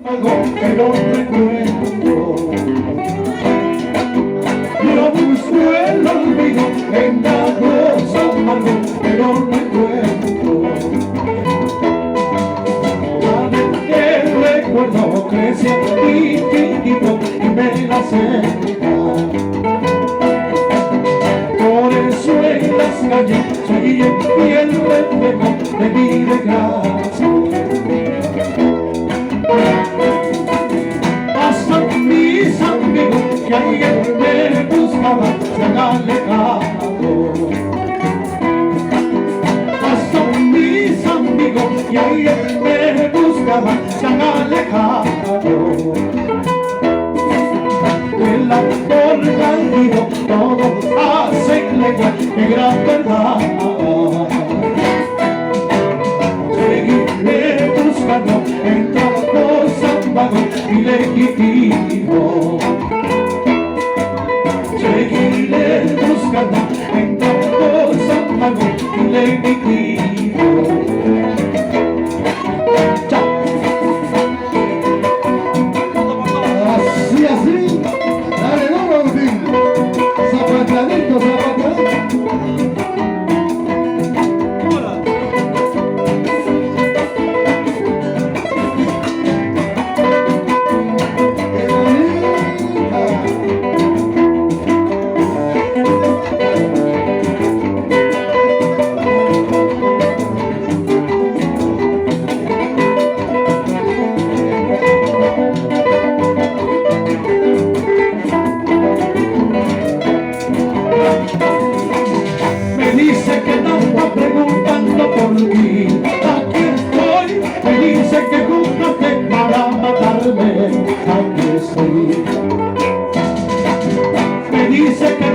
algo que no recuerdo. Yo busco el olvido en tragos amargos que no recuerdo. El recuerdo crece chiquitito y me la acerca. Por eso en las calles soy el fiel reflejo de mi desgracia. Pasan mis amigos que ayer me buscaban, se han alejado. Pasan mis amigos que ayer me buscaban, se han alejado. El amor bandido, todos hacen lengua de gran verdad. Seguiré buscando en tragos amargos y legítimos. Seguiré buscando en tragos amargos y legítimos. Así, así. Dale, no, Agustín. Zapatadito, zapatadito. ¡Qué bonita! Me dice que no está preguntando por mí. Aquí estoy. Me dice que júntate para matarme. Aquí estoy. Me dice que